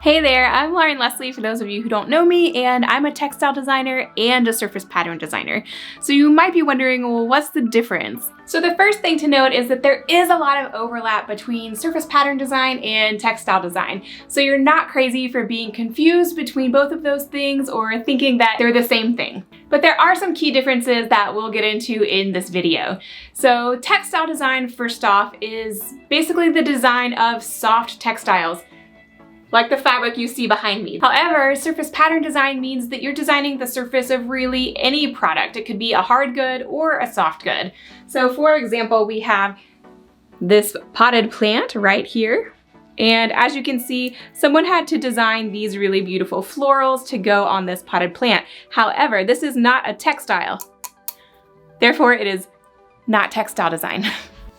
Hey there, I'm Lauren Leslie for those of you who don't know me, and I'm a textile designer and a surface pattern designer. So you might be wondering, well, what's the difference? So the first thing to note is that there is a lot of overlap between surface pattern design and textile design. So you're not crazy for being confused between both of those things or thinking that they're the same thing. But there are some key differences that we'll get into in this video. So textile design, first off, is basically the design of soft textiles, like the fabric you see behind me. However, surface pattern design means that you're designing the surface of really any product. It could be a hard good or a soft good. So for example, we have this potted plant right here. And as you can see, someone had to design these really beautiful florals to go on this potted plant. However, this is not a textile. Therefore, it is not textile design.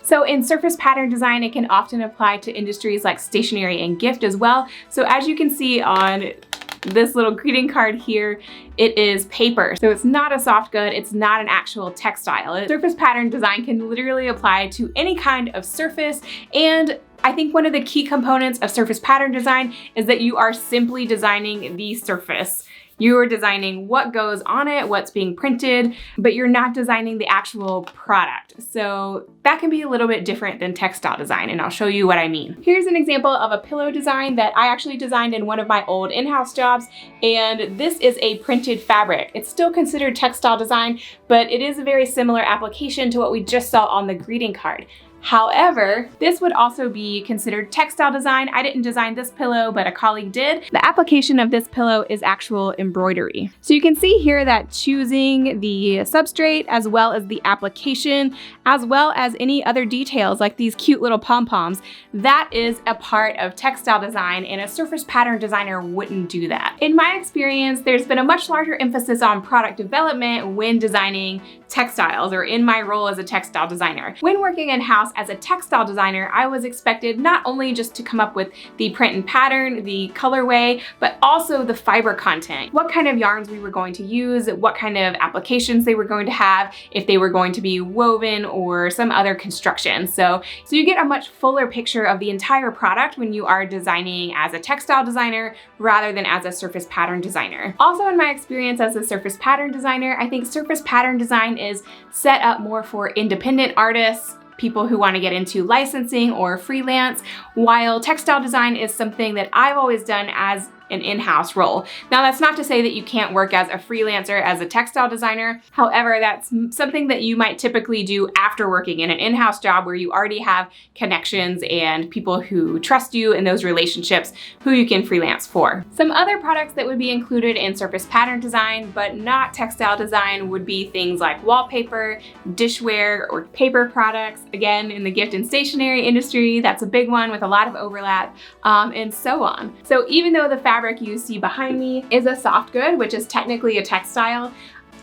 So in surface pattern design, it can often apply to industries like stationery and gift as well. So as you can see on this little greeting card here, it is paper. So it's not a soft good, it's not an actual textile. Surface pattern design can literally apply to any kind of surface, and I think one of the key components of surface pattern design is that you are simply designing the surface. You are designing what goes on it, what's being printed, but you're not designing the actual product. So that can be a little bit different than textile design, and I'll show you what I mean. Here's an example of a pillow design that I actually designed in one of my old in-house jobs, and this is a printed fabric. It's still considered textile design, but it is a very similar application to what we just saw on the greeting card. However, this would also be considered textile design. I didn't design this pillow, but a colleague did. The application of this pillow is actual embroidery. So you can see here that choosing the substrate as well as the application, as well as any other details like these cute little pom-poms, that is a part of textile design, and a surface pattern designer wouldn't do that. In my experience, there's been a much larger emphasis on product development when designing textiles, or in my role as a textile designer. When working in-house as a textile designer, I was expected not only just to come up with the print and pattern, the colorway, but also the fiber content. What kind of yarns we were going to use, what kind of applications they were going to have, if they were going to be woven or some other construction. So you get a much fuller picture of the entire product when you are designing as a textile designer rather than as a surface pattern designer. Also, in my experience as a surface pattern designer, I think surface pattern design is set up more for independent artists, people who want to get into licensing or freelance, while textile design is something that I've always done as an in-house role. Now, that's not to say that you can't work as a freelancer as a textile designer. However, that's something that you might typically do after working in an in-house job where you already have connections and people who trust you in those relationships who you can freelance for. Some other products that would be included in surface pattern design but not textile design would be things like wallpaper, dishware, or paper products. Again, in the gift and stationery industry, that's a big one with a lot of overlap, and so on. So even though the fabric you see behind me is a soft good, which is technically a textile,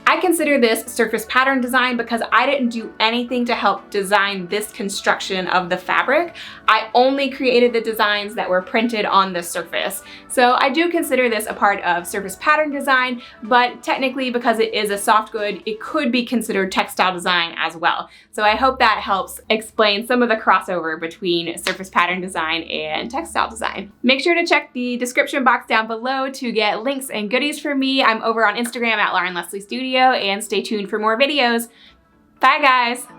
I consider this surface pattern design because I didn't do anything to help design this construction of the fabric. I only created the designs that were printed on the surface. So I do consider this a part of surface pattern design, but technically, because it is a soft good, it could be considered textile design as well. So I hope that helps explain some of the crossover between surface pattern design and textile design. Make sure to check the description box down below to get links and goodies from me. I'm over on Instagram at Lauren Leslie Studio, and stay tuned for more videos. Bye guys!